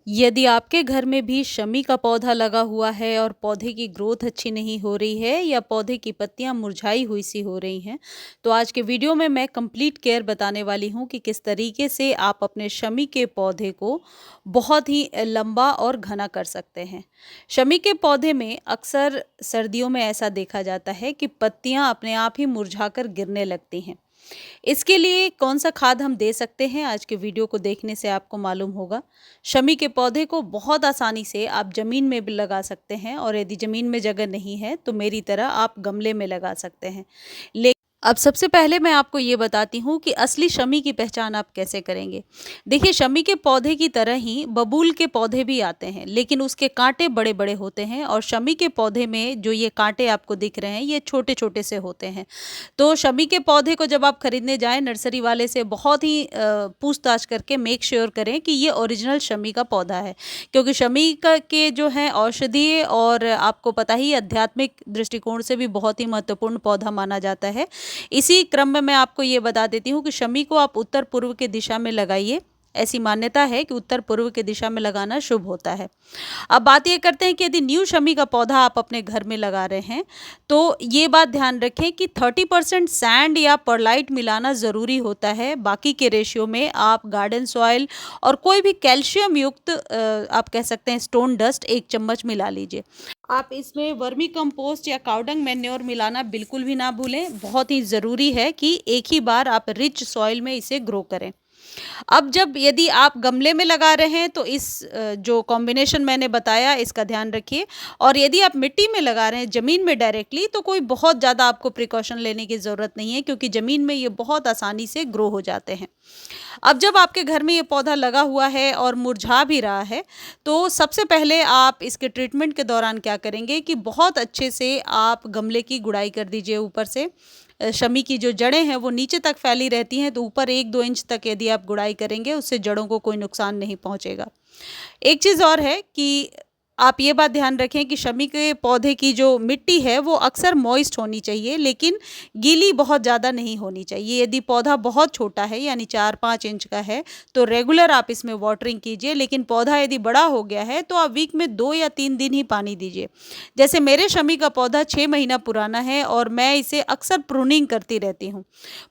यदि आपके घर में भी शमी का पौधा लगा हुआ है और पौधे की ग्रोथ अच्छी नहीं हो रही है या पौधे की पत्तियां मुरझाई हुई सी हो रही हैं, तो आज के वीडियो में मैं कंप्लीट केयर बताने वाली हूं कि किस तरीके से आप अपने शमी के पौधे को बहुत ही लंबा और घना कर सकते हैं। शमी के पौधे में अक्सर सर्दियों में ऐसा देखा जाता है कि पत्तियां अपने आप ही मुरझाकर गिरने लगती हैं। इसके लिए कौन सा खाद हम दे सकते हैं, आज के वीडियो को देखने से आपको मालूम होगा। शमी के पौधे को बहुत आसानी से आप ज़मीन में भी लगा सकते हैं और यदि ज़मीन में जगह नहीं है तो मेरी तरह आप गमले में लगा सकते हैं। अब सबसे पहले मैं आपको ये बताती हूँ कि असली शमी की पहचान आप कैसे करेंगे। देखिए, शमी के पौधे की तरह ही बबूल के पौधे भी आते हैं, लेकिन उसके कांटे बड़े बड़े होते हैं और शमी के पौधे में जो ये कांटे आपको दिख रहे हैं ये छोटे छोटे से होते हैं। तो शमी के पौधे को जब आप खरीदने जाएं नर्सरी वाले से बहुत ही पूछताछ करके मेक श्योर करें कि ये ओरिजिनल शमी का पौधा है, क्योंकि शमी का के जो है औषधीय और आपको पता ही आध्यात्मिक दृष्टिकोण से भी बहुत ही महत्वपूर्ण पौधा माना जाता है। इसी क्रम में मैं आपको ये बता देती हूँ कि शमी को आप उत्तर पूर्व की दिशा में लगाइए। ऐसी मान्यता है कि उत्तर पूर्व की दिशा में लगाना शुभ होता है। अब बात ये करते हैं कि यदि न्यू शमी का पौधा आप अपने घर में लगा रहे हैं तो ये बात ध्यान रखें कि 30% सैंड या परलाइट मिलाना ज़रूरी होता है। बाकी के रेशियो में आप गार्डन सॉइल और कोई भी कैल्शियम युक्त आप कह सकते हैं स्टोन डस्ट 1 चम्मच मिला लीजिए। आप इसमें वर्मी कंपोस्ट या काउडंग मैन्योर मिलाना बिल्कुल भी ना भूलें। बहुत ही ज़रूरी है कि एक ही बार आप रिच सॉइल में इसे ग्रो करें। अब जब यदि आप गमले में लगा रहे हैं तो इस जो कॉम्बिनेशन मैंने बताया इसका ध्यान रखिए। और यदि आप मिट्टी में लगा रहे हैं ज़मीन में डायरेक्टली तो कोई बहुत ज़्यादा आपको प्रिकॉशन लेने की ज़रूरत नहीं है, क्योंकि ज़मीन में ये बहुत आसानी से ग्रो हो जाते हैं। अब जब आपके घर में ये पौधा लगा हुआ है और मुरझा भी रहा है तो सबसे पहले आप इसके ट्रीटमेंट के दौरान क्या करेंगे कि बहुत अच्छे से आप गमले की गुड़ाई कर दीजिए। ऊपर से शमी की जो जड़ें हैं वो नीचे तक फैली रहती हैं, तो ऊपर 1-2 इंच तक यदि आप गुड़ाई करेंगे उससे जड़ों को कोई नुकसान नहीं पहुंचेगा। एक चीज़ और है कि आप ये बात ध्यान रखें कि शमी के पौधे की जो मिट्टी है वो अक्सर मॉइस्ट होनी चाहिए, लेकिन गीली बहुत ज़्यादा नहीं होनी चाहिए। यदि पौधा बहुत छोटा है यानी 4-5 इंच का है तो रेगुलर आप इसमें वाटरिंग कीजिए, लेकिन पौधा यदि बड़ा हो गया है तो आप वीक में 2 या 3 दिन ही पानी दीजिए। जैसे मेरे शमी का पौधा 6 महीना पुराना है और मैं इसे अक्सर प्रूनिंग करती रहती हूँ।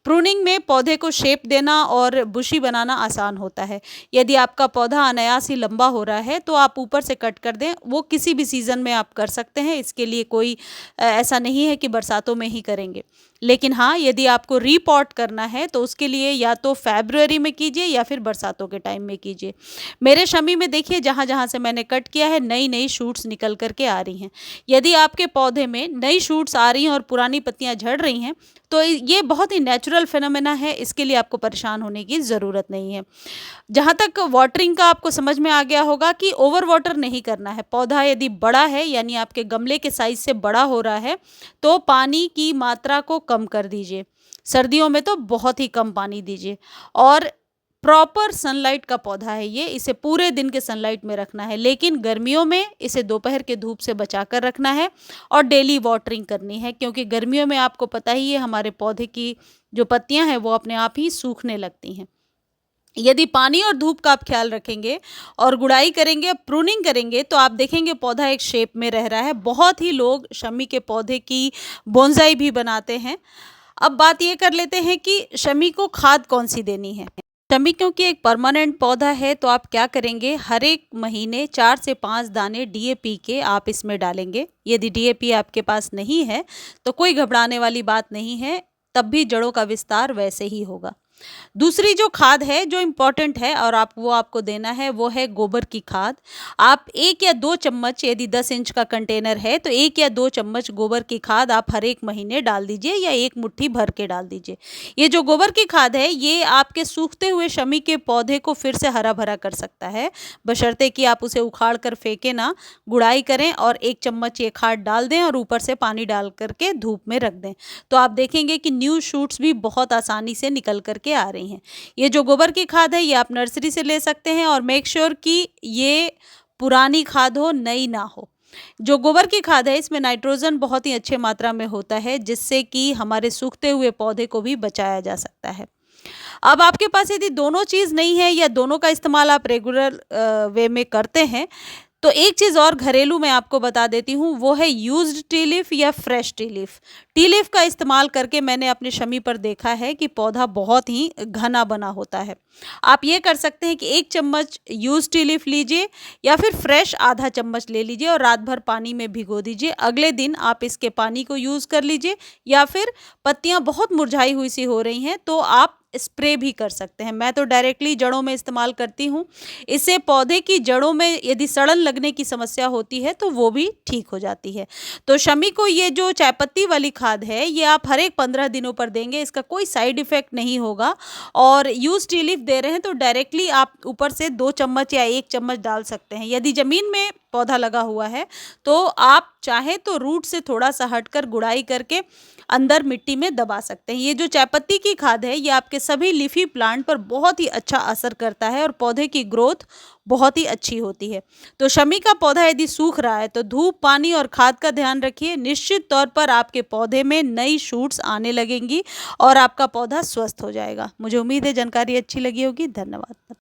प्रूनिंग में पौधे को शेप देना और बुशी बनाना आसान होता है। यदि आपका पौधा अनायास ही लंबा हो रहा है तो आप ऊपर से कट कर दें। वो किसी भी सीज़न में आप कर सकते हैं, इसके लिए कोई ऐसा नहीं है कि बरसातों में ही करेंगे। लेकिन हाँ, यदि आपको रीपॉट करना है तो उसके लिए या तो फरवरी में कीजिए या फिर बरसातों के टाइम में कीजिए। मेरे शमी में देखिए जहाँ जहाँ से मैंने कट किया है नई नई शूट्स निकल करके आ रही हैं। यदि आपके पौधे में नई शूट्स आ रही हैं और पुरानी पत्तियाँ झड़ रही हैं तो ये बहुत ही नेचुरल फिनोमेना है, इसके लिए आपको परेशान होने की ज़रूरत नहीं है। जहाँ तक वाटरिंग का आपको समझ में आ गया होगा कि ओवर वाटर नहीं करना है। पौधा यदि बड़ा है यानी आपके गमले के साइज से बड़ा हो रहा है तो पानी की मात्रा को कम कर दीजिए। सर्दियों में तो बहुत ही कम पानी दीजिए। और प्रॉपर सनलाइट का पौधा है ये, इसे पूरे दिन के सनलाइट में रखना है, लेकिन गर्मियों में इसे दोपहर के धूप से बचा कर रखना है और डेली वाटरिंग करनी है, क्योंकि गर्मियों में आपको पता ही है हमारे पौधे की जो पत्तियां हैं वो अपने आप ही सूखने लगती हैं। यदि पानी और धूप का आप ख्याल रखेंगे और गुड़ाई करेंगे, प्रूनिंग करेंगे तो आप देखेंगे पौधा एक शेप में रह रहा है। बहुत ही लोग शमी के पौधे की बोनसाई भी बनाते हैं। अब बात ये कर लेते हैं कि शमी को खाद कौन सी देनी है। शमी क्योंकि एक परमानेंट पौधा है तो आप क्या करेंगे, हर एक महीने 4 से 5 दाने डीएपी के आप इसमें डालेंगे। यदि डीएपी आपके पास नहीं है तो कोई घबराने वाली बात नहीं है, तब भी जड़ों का विस्तार वैसे ही होगा। दूसरी जो खाद है जो इम्पोर्टेंट है और आपको देना है वो है गोबर की खाद। आप 1 या 2 चम्मच, यदि 10 इंच का कंटेनर है तो 1 या 2 चम्मच गोबर की खाद आप हर एक महीने डाल दीजिए या एक मुट्ठी भर के डाल दीजिए। ये जो गोबर की खाद है ये आपके सूखते हुए शमी के पौधे को फिर से हरा भरा कर सकता है, बशर्ते कि आप उसे उखाड़ कर फेंके ना, गुड़ाई करें और 1 चम्मच ये खाद डाल दें और ऊपर से पानी डाल करके धूप में रख दें। तो आप देखेंगे कि न्यू शूट्स भी बहुत आसानी से निकल कर के आ रही हैं। ये जो गोबर की खाद है ये आप नर्सरी से ले सकते हैं और मेक श्योर कि ये पुरानी खाद हो, नई ना हो। जो गोबर की खाद है इसमें नाइट्रोजन बहुत ही अच्छे मात्रा में होता है, जिससे कि हमारे सूखते हुए पौधे को भी बचाया जा सकता है। अब आपके पास यदि दोनों चीज़ नहीं है या दोनों का इस्तेमाल आप रेगुलर वे में करते हैं, तो एक चीज़ और घरेलू मैं आपको बता देती हूँ, वो है यूज्ड टी लीफ या fresh T leaf. T leaf का इस्तेमाल करके मैंने अपनी शमी पर देखा है कि पौधा बहुत ही घना बना होता है। आप ये कर सकते हैं कि 1 चम्मच यूज्ड टी लीफ लीजिए या फिर फ्रेश आधा चम्मच ले लीजिए और रात भर पानी में भिगो दीजिए। अगले दिन आप इसके पानी को यूज़ कर लीजिए, या फिर पत्तियाँ बहुत मुरझाई हुई सी हो रही हैं तो आप स्प्रे भी कर सकते हैं। मैं तो डायरेक्टली जड़ों में इस्तेमाल करती हूँ। इससे पौधे की जड़ों में यदि सड़न लगने की समस्या होती है तो वो भी ठीक हो जाती है। तो शमी को ये जो चायपत्ती वाली खाद है, ये आप हर एक 15 दिनों पर देंगे, इसका कोई साइड इफ़ेक्ट नहीं होगा। और यूज़ टी लीफ दे रहे हैं तो डायरेक्टली आप ऊपर से 2 चम्मच या 1 चम्मच डाल सकते हैं। यदि ज़मीन में पौधा लगा हुआ है तो आप चाहे तो रूट से थोड़ा-सा हटकर गुड़ाई करके अंदर मिट्टी में दबा सकते हैं। ये जो चायपत्ती की खाद है, ये आपके सभी लीफी प्लांट पर बहुत ही अच्छा असर करता है और पौधे की ग्रोथ बहुत ही अच्छी होती है। तो शमी का पौधा यदि सूख रहा है तो धूप, पानी और खाद का ध्यान रखिए। निश्चित तौर पर आपके पौधे में नई शूट्स आने लगेंगी और आपका पौधा स्वस्थ हो जाएगा। मुझे उम्मीद है जानकारी अच्छी लगी होगी। धन्यवाद।